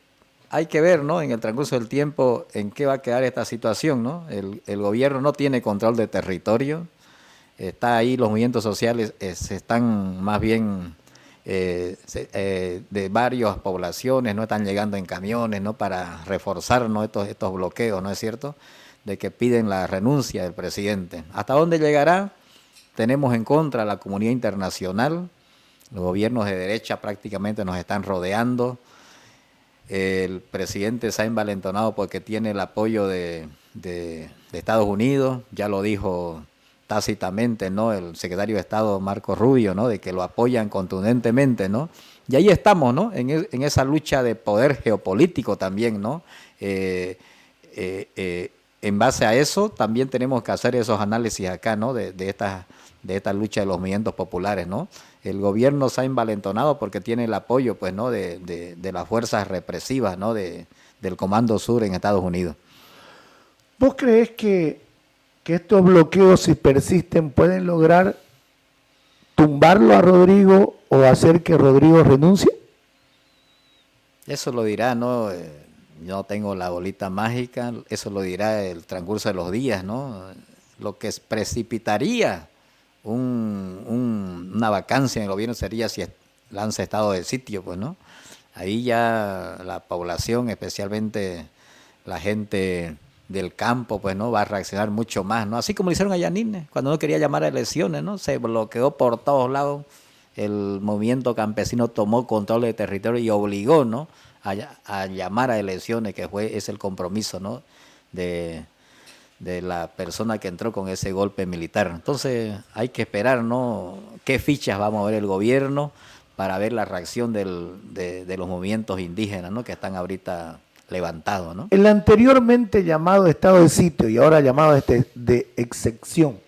hay que ver, ¿no?, en el transcurso del tiempo en qué va a quedar esta situación, ¿no? El gobierno no tiene control de territorio. Está ahí, los movimientos sociales se están más bien de varias poblaciones, no están llegando en camiones, ¿no?, para reforzar, ¿no?, estos bloqueos, ¿no es cierto?, de que piden la renuncia del presidente. ¿Hasta dónde llegará? Tenemos en contra a la comunidad internacional, los gobiernos de derecha prácticamente nos están rodeando, el presidente se ha envalentonado porque tiene el apoyo de Estados Unidos, ya lo dijo tácitamente, ¿no?, el secretario de Estado Marco Rubio, ¿no?, de que lo apoyan contundentemente, ¿no? Y ahí estamos, ¿no?, en esa lucha de poder geopolítico también, ¿no? En base a eso también tenemos que hacer esos análisis acá, ¿no?, de esta lucha de los movimientos populares, ¿no? El gobierno se ha envalentonado porque tiene el apoyo, pues, ¿no?, de las fuerzas represivas, ¿no?, del Comando Sur en Estados Unidos. ¿Vos creés que estos bloqueos, si persisten, pueden lograr tumbarlo a Rodrigo o hacer que Rodrigo renuncie? Eso lo dirá, ¿no? Yo no tengo la bolita mágica, eso lo dirá el transcurso de los días, ¿no? Lo que precipitaría una vacancia en el gobierno sería si lanza estado de sitio, pues, ¿no? Ahí ya la población, especialmente la gente del campo, pues no va a reaccionar mucho más, ¿no? Así como lo hicieron a Yanine, cuando no quería llamar a elecciones, ¿no? Se bloqueó por todos lados, el movimiento campesino tomó control del territorio y obligó, ¿no? a llamar a elecciones, que es el compromiso, ¿no? de la persona que entró con ese golpe militar. Entonces hay que esperar, ¿no? Qué fichas va a mover el gobierno para ver la reacción de los movimientos indígenas, ¿no? Que están ahorita levantados, ¿no? El anteriormente llamado estado de sitio y ahora llamado de excepción,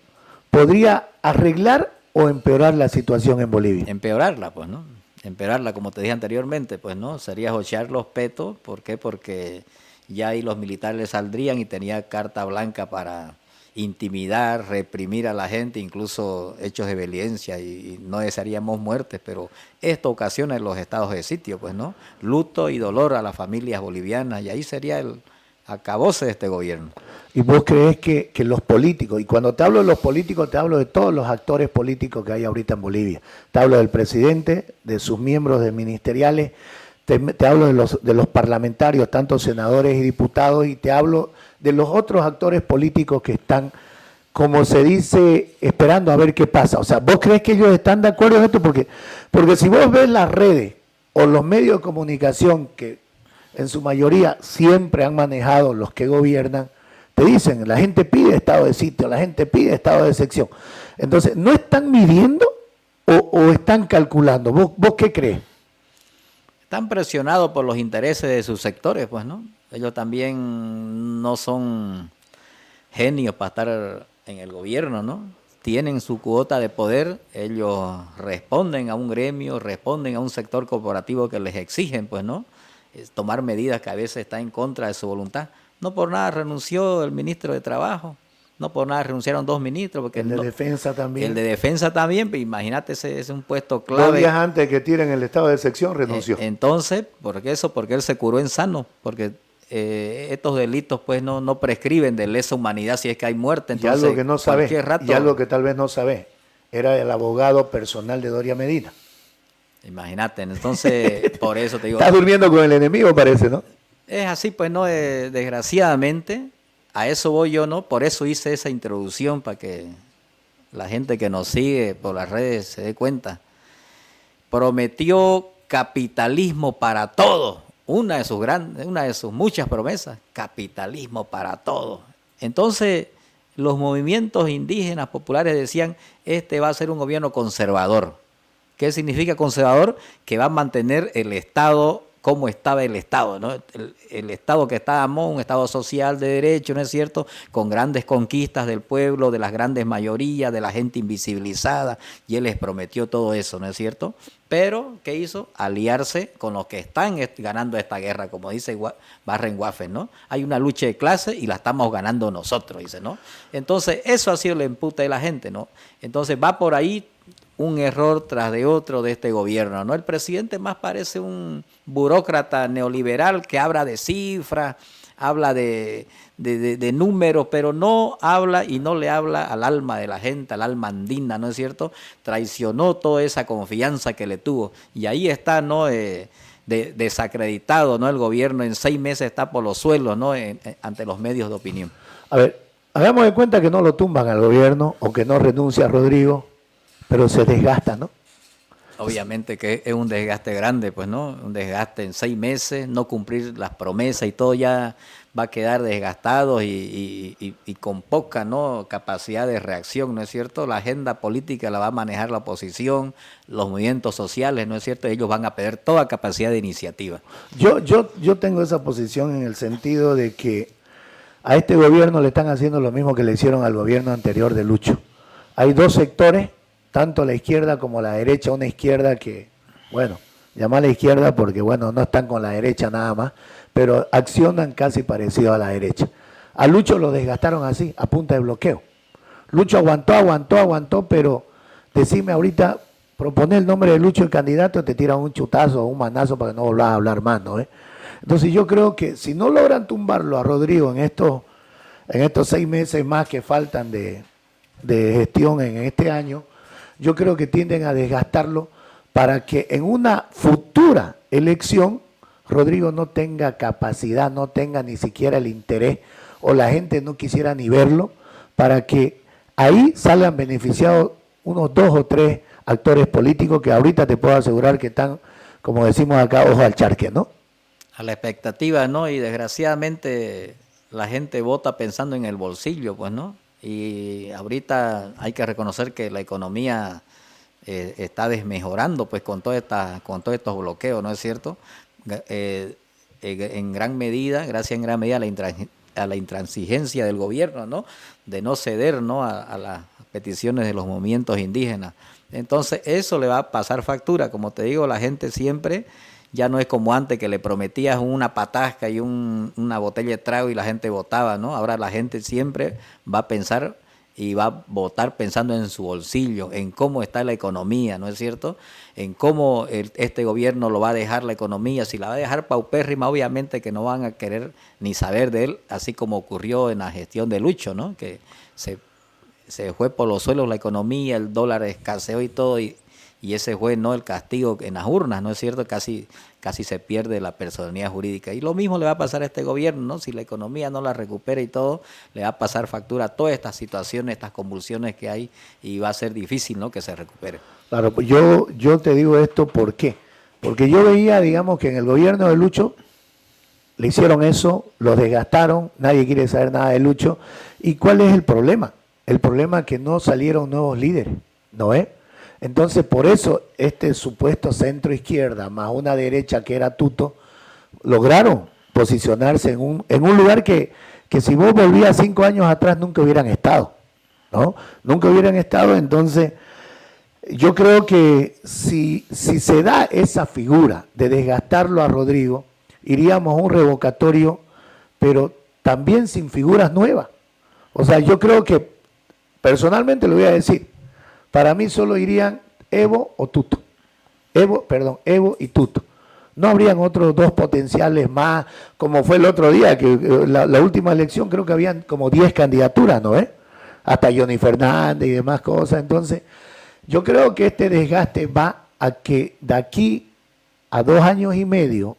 ¿podría arreglar o empeorar la situación en Bolivia? Empeorarla, pues, ¿no? Empeorarla, como te dije anteriormente, pues, ¿no? Sería jochear los petos. ¿Por qué? Porque ya ahí los militares saldrían y tenía carta blanca para intimidar, reprimir a la gente, incluso hechos de violencia, y no desearíamos muertes, pero esto ocasiona los estados de sitio, pues, ¿no? Luto y dolor a las familias bolivianas, y ahí sería el acabose de este gobierno. ¿Y vos crees que los políticos, y cuando te hablo de los políticos, te hablo de todos los actores políticos que hay ahorita en Bolivia, te hablo del presidente, de sus miembros de ministeriales, te hablo de los parlamentarios, tanto senadores y diputados, y te hablo de los otros actores políticos que están, como se dice, esperando a ver qué pasa? O sea, ¿vos crees que ellos están de acuerdo en esto? Porque si vos ves las redes o los medios de comunicación que en su mayoría siempre han manejado los que gobiernan, te dicen, la gente pide estado de sitio, la gente pide estado de excepción. Entonces, ¿no están midiendo o están calculando? ¿Vos qué crees? Están presionados por los intereses de sus sectores, pues, ¿no? Ellos también no son genios para estar en el gobierno, ¿no? Tienen su cuota de poder, ellos responden a un gremio, responden a un sector corporativo que les exigen, pues, ¿no? Tomar medidas que a veces están en contra de su voluntad. No por nada renunció el ministro de Trabajo, no por nada renunciaron 2 ministros. Porque el de Defensa también. El de Defensa también, pues imagínate, ese es un puesto clave. 2 días antes que tiren el estado de excepción renunció. Entonces, ¿por qué eso? Porque él se curó en sano, porque estos delitos pues no prescriben de lesa humanidad si es que hay muerte. Entonces, y algo que no sabes, rato, y algo que tal vez no sabes, era el abogado personal de Doria Medina. Imagínate, entonces por eso te digo. Estás durmiendo con el enemigo, parece, ¿no? Es así, pues, ¿no? Desgraciadamente, a eso voy yo, ¿no? Por eso hice esa introducción, para que la gente que nos sigue por las redes se dé cuenta. Prometió capitalismo para todos. Una de sus muchas promesas, capitalismo para todos. Entonces, los movimientos indígenas populares decían, este va a ser un gobierno conservador. ¿Qué significa conservador? Que va a mantener el Estado como estaba el Estado, ¿no? El Estado que estábamos, un Estado social de derecho, ¿no es cierto?, con grandes conquistas del pueblo, de las grandes mayorías, de la gente invisibilizada, y él les prometió todo eso, ¿no es cierto? Pero, ¿qué hizo? Aliarse con los que están ganando esta guerra, como dice Barenguafen, ¿no? Hay una lucha de clase y la estamos ganando nosotros, dice, ¿no? Entonces, eso ha sido el empute de la gente, ¿no? Entonces, va por ahí un error tras de otro de este gobierno, ¿no? El presidente más parece un burócrata neoliberal que habla de cifras, habla de números, pero no habla y no le habla al alma de la gente, al alma andina, ¿no es cierto? Traicionó toda esa confianza que le tuvo, y ahí está, ¿no? Desacreditado, ¿no? El gobierno en 6 meses está por los suelos, ¿no? Ante los medios de opinión. A ver, hagamos de cuenta que no lo tumban al gobierno o que no renuncia a Rodrigo, pero se desgasta, ¿no? Obviamente que es un desgaste grande, pues, ¿no? Un desgaste en 6 meses, no cumplir las promesas y todo ya va a quedar desgastado y con poca, ¿no?, capacidad de reacción, ¿no es cierto? La agenda política la va a manejar la oposición, los movimientos sociales, ¿no es cierto? Ellos van a perder toda capacidad de iniciativa. Yo tengo esa posición en el sentido de que a este gobierno le están haciendo lo mismo que le hicieron al gobierno anterior de Lucho. Hay 2 sectores, tanto la izquierda como la derecha, una izquierda que, bueno, llamarla izquierda porque, bueno, no están con la derecha nada más, pero accionan casi parecido a la derecha. A Lucho lo desgastaron así, a punta de bloqueo. Lucho aguantó, pero decime ahorita, proponer el nombre de Lucho el candidato, te tiran un chutazo o un manazo para que no volvás a hablar más, ¿no? Entonces yo creo que si no logran tumbarlo a Rodrigo en estos 6 meses más que faltan de gestión en este año, yo creo que tienden a desgastarlo para que en una futura elección Rodrigo no tenga capacidad, no tenga ni siquiera el interés o la gente no quisiera ni verlo, para que ahí salgan beneficiados unos 2 o 3 actores políticos que ahorita te puedo asegurar que están, como decimos acá, ojo al charque, ¿no? A la expectativa, ¿no? Y desgraciadamente la gente vota pensando en el bolsillo, pues, ¿no? Y ahorita hay que reconocer que la economía está desmejorando, pues, con todos estos bloqueos, ¿no es cierto? En gran medida, gracias en gran medida a la intransigencia del gobierno, ¿no? De no ceder, ¿no? A las peticiones de los movimientos indígenas. Entonces, eso le va a pasar factura. Como te digo, la gente siempre ya no es como antes, que le prometías una patasca y una botella de trago y la gente votaba, ¿no? Ahora la gente siempre va a pensar y va a votar pensando en su bolsillo, en cómo está la economía, ¿no es cierto? En cómo este gobierno lo va a dejar la economía. Si la va a dejar paupérrima, obviamente que no van a querer ni saber de él, así como ocurrió en la gestión de Lucho, ¿no? Que se fue por los suelos la economía, el dólar escaseó y todo, y ese fue, ¿no?, el castigo en las urnas, ¿no es cierto? Casi se pierde la personalidad jurídica. Y lo mismo le va a pasar a este gobierno, ¿no? Si la economía no la recupera y todo, le va a pasar factura a todas estas situaciones, estas convulsiones que hay, y va a ser difícil, ¿no?, que se recupere. Claro, pues yo te digo esto, ¿por qué? Porque yo veía, digamos, que en el gobierno de Lucho le hicieron eso, los desgastaron, nadie quiere saber nada de Lucho. ¿Y cuál es el problema? El problema es que no salieron nuevos líderes, ¿no es? Entonces, por eso este supuesto centro izquierda más una derecha que era Tuto, lograron posicionarse en un lugar que si vos volvías 5 años atrás nunca hubieran estado, ¿no? Nunca hubieran estado. Entonces, yo creo que si se da esa figura de desgastarlo a Rodrigo, iríamos a un revocatorio, pero también sin figuras nuevas. O sea, yo creo que, personalmente lo voy a decir, para mí solo irían Evo o Tuto. Evo y Tuto. No habrían otros 2 potenciales más, como fue el otro día, que la última elección creo que habían como 10 candidaturas, ¿no? Hasta Johnny Fernández y demás cosas. Entonces, yo creo que este desgaste va a que de aquí a 2 años y medio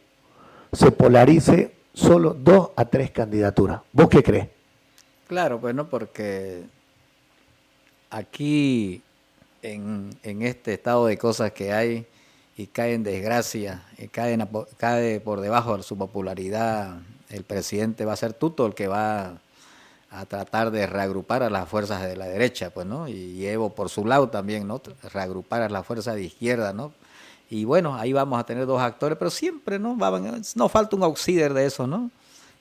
se polarice solo 2 a 3 candidaturas. ¿Vos qué crees? Claro, pues no, porque aquí en este estado de cosas que hay y cae en desgracia, y cae por debajo de su popularidad, el presidente va a ser Tuto el que va a tratar de reagrupar a las fuerzas de la derecha, pues, ¿no? Y Evo por su lado también, ¿no? Reagrupar a las fuerzas de izquierda, ¿no? Y bueno, ahí vamos a tener 2 actores, pero siempre, ¿no? No falta un outsider de eso, ¿no?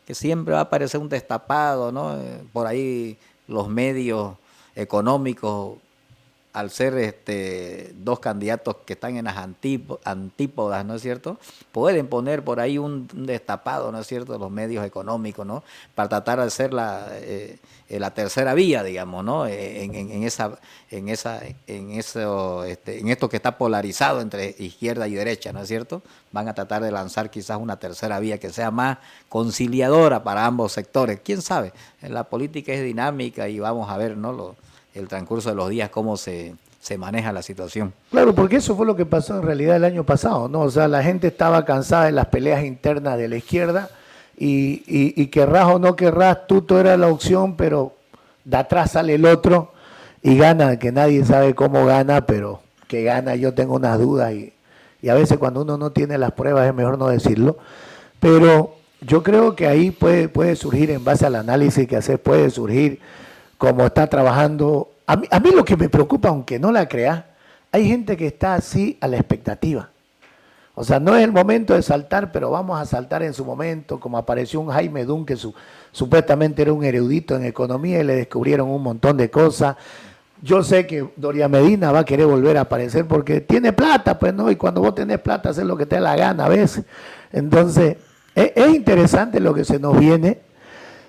Que siempre va a aparecer un destapado, ¿no? Por ahí los medios económicos, al ser 2 candidatos que están en las antípodas, ¿no es cierto?, pueden poner por ahí un destapado, ¿no es cierto?, los medios económicos, ¿no?, para tratar de hacer la tercera vía, digamos, ¿no?, en esto que está polarizado entre izquierda y derecha, ¿no es cierto? Van a tratar de lanzar quizás una tercera vía que sea más conciliadora para ambos sectores. ¿Quién sabe? La política es dinámica y vamos a ver, ¿no?, el transcurso de los días, cómo se maneja la situación. Claro, porque eso fue lo que pasó en realidad el año pasado, ¿no? O sea, la gente estaba cansada de las peleas internas de la izquierda y querrás o no querrás, Tuto era la opción, pero de atrás sale el otro y gana, que nadie sabe cómo gana, pero que gana, yo tengo unas dudas y a veces cuando uno no tiene las pruebas es mejor no decirlo, pero yo creo que ahí puede surgir, en base al análisis que haces, puede surgir como está trabajando. A mí lo que me preocupa, aunque no la creas, hay gente que está así a la expectativa. O sea, no es el momento de saltar, pero vamos a saltar en su momento, como apareció un Jaime Dunn, que supuestamente era un erudito en economía y le descubrieron un montón de cosas. Yo sé que Doria Medina va a querer volver a aparecer porque tiene plata, pues, ¿no? Y cuando vos tenés plata, haces lo que te da la gana a veces. Entonces, es interesante lo que se nos viene.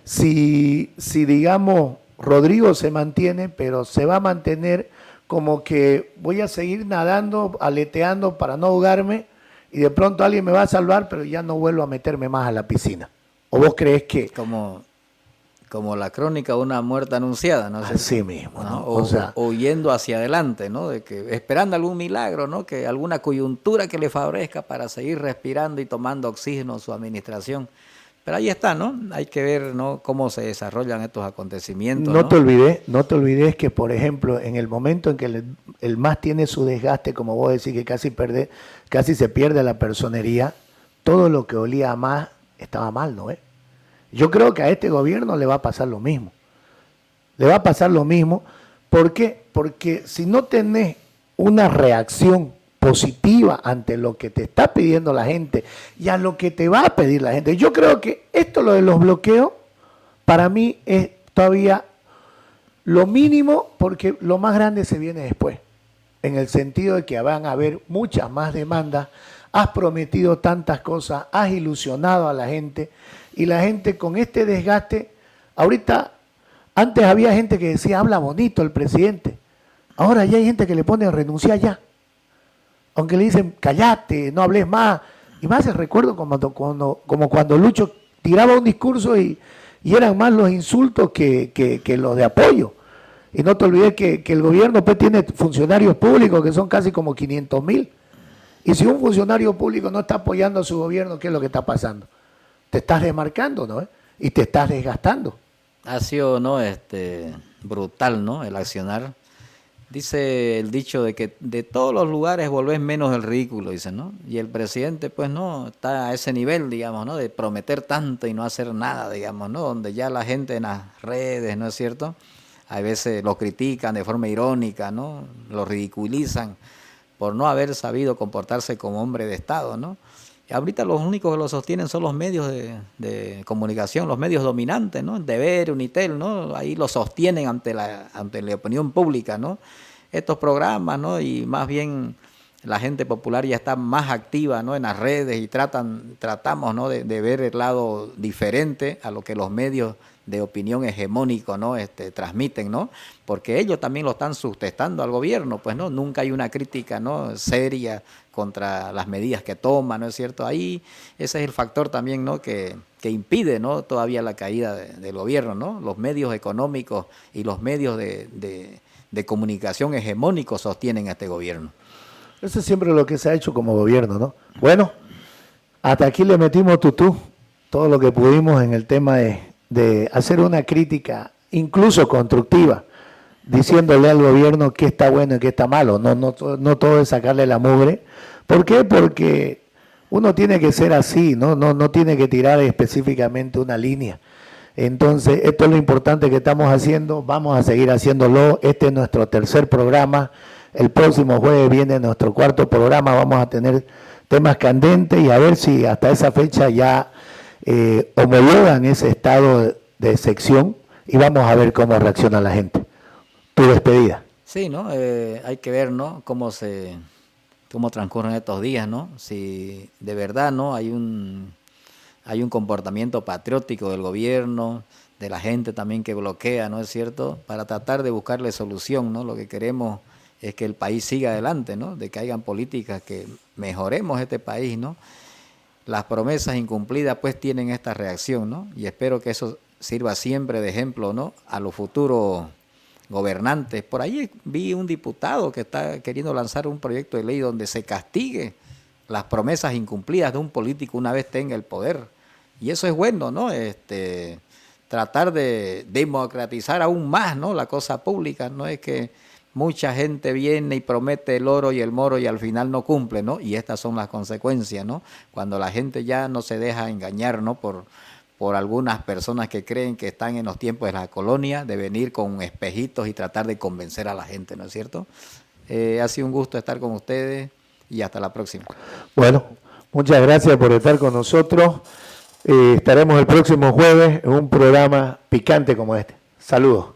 Si digamos, Rodrigo se mantiene, pero se va a mantener como que voy a seguir nadando, aleteando para no ahogarme y de pronto alguien me va a salvar, pero ya no vuelvo a meterme más a la piscina. ¿O vos crees que...? Como la crónica de una muerte anunciada, ¿no? Así mismo, ¿no? O yendo hacia adelante, ¿no? De que esperando algún milagro, ¿no? Que alguna coyuntura que le favorezca para seguir respirando y tomando oxígeno su administración. Pero ahí está, ¿no? Hay que ver, ¿no?, cómo se desarrollan estos acontecimientos. No te olvides que, por ejemplo, en el momento en que el MAS tiene su desgaste, como vos decís, que casi se pierde la personería, todo lo que olía a MAS estaba mal, ¿no? Yo creo que a este gobierno le va a pasar lo mismo. Le va a pasar lo mismo. ¿Por qué? Porque si no tenés una reacción positiva ante lo que te está pidiendo la gente y a lo que te va a pedir la gente. Yo creo que esto, lo de los bloqueos, para mí es todavía lo mínimo, porque lo más grande se viene después, en el sentido de que van a haber muchas más demandas. Has prometido tantas cosas, has ilusionado a la gente, y la gente con este desgaste, ahorita, antes había gente que decía, habla bonito el presidente, ahora ya hay gente que le pone a renunciar ya. Aunque le dicen, callate, no hables más. Y más recuerdo como cuando Lucho tiraba un discurso y eran más los insultos que los de apoyo. Y no te olvides que el gobierno pues tiene funcionarios públicos que son casi como 500.000. Y si un funcionario público no está apoyando a su gobierno, ¿qué es lo que está pasando? Te estás desmarcando, ¿no? Y te estás desgastando. Ha sido, ¿no?, brutal, ¿no?, el accionar. Dice el dicho de que de todos los lugares volvés menos el ridículo, dice, ¿no? Y el presidente, pues, no, está a ese nivel, digamos, ¿no?, de prometer tanto y no hacer nada, digamos, ¿no? Donde ya la gente en las redes, ¿no es cierto?, a veces lo critican de forma irónica, ¿no?, lo ridiculizan por no haber sabido comportarse como hombre de Estado, ¿no? Y ahorita los únicos que lo sostienen son los medios de comunicación, los medios dominantes, ¿no? Deber, Unitel, ¿no? Ahí lo sostienen ante la opinión pública, ¿no? Estos programas, ¿no? Y más bien la gente popular ya está más activa, ¿no?, en las redes, y tratamos, ¿no?, de ver el lado diferente a lo que los medios de opinión hegemónico, ¿no?, transmiten, ¿no? Porque ellos también lo están sustentando al gobierno, pues, ¿no? Nunca hay una crítica, ¿no?, seria contra las medidas que toma, ¿no es cierto? Ahí ese es el factor también, ¿no?, que impide, ¿no?, todavía la caída del gobierno, ¿no? Los medios económicos y los medios de comunicación hegemónicos sostienen a este gobierno. Eso es siempre lo que se ha hecho como gobierno, ¿no? Bueno, hasta aquí le metimos tutú, todo lo que pudimos en el tema de hacer una crítica, incluso constructiva, diciéndole al gobierno qué está bueno y qué está malo. No todo es sacarle la mugre. ¿Por qué? Porque uno tiene que ser así, no tiene que tirar específicamente una línea. Entonces, esto es lo importante que estamos haciendo, vamos a seguir haciéndolo. Este es nuestro tercer programa. El próximo jueves viene nuestro cuarto programa, vamos a tener temas candentes y a ver si hasta esa fecha ya homologan ese estado de sección y vamos a ver cómo reacciona la gente. Tu despedida. Sí, ¿no? Hay que ver, ¿no?, cómo transcurren estos días, ¿no? Si de verdad, ¿no?, hay un comportamiento patriótico del gobierno, de la gente también que bloquea, ¿no es cierto?, para tratar de buscarle solución, ¿no? Lo que queremos es que el país siga adelante, ¿no?, de que hayan políticas que mejoremos este país, ¿no? Las promesas incumplidas pues tienen esta reacción, ¿no? Y espero que eso sirva siempre de ejemplo, ¿no?, a los futuros gobernantes. Por ahí vi un diputado que está queriendo lanzar un proyecto de ley donde se castigue las promesas incumplidas de un político una vez tenga el poder. Y eso es bueno, ¿no? Tratar de democratizar aún más, ¿no?, la cosa pública. No es que mucha gente viene y promete el oro y el moro y al final no cumple, ¿no? Y estas son las consecuencias, ¿no? Cuando la gente ya no se deja engañar, ¿no?, por algunas personas que creen que están en los tiempos de la colonia, de venir con espejitos y tratar de convencer a la gente, ¿no es cierto? Ha sido un gusto estar con ustedes y hasta la próxima. Bueno, muchas gracias por estar con nosotros. Estaremos el próximo jueves en un programa picante como este. Saludos.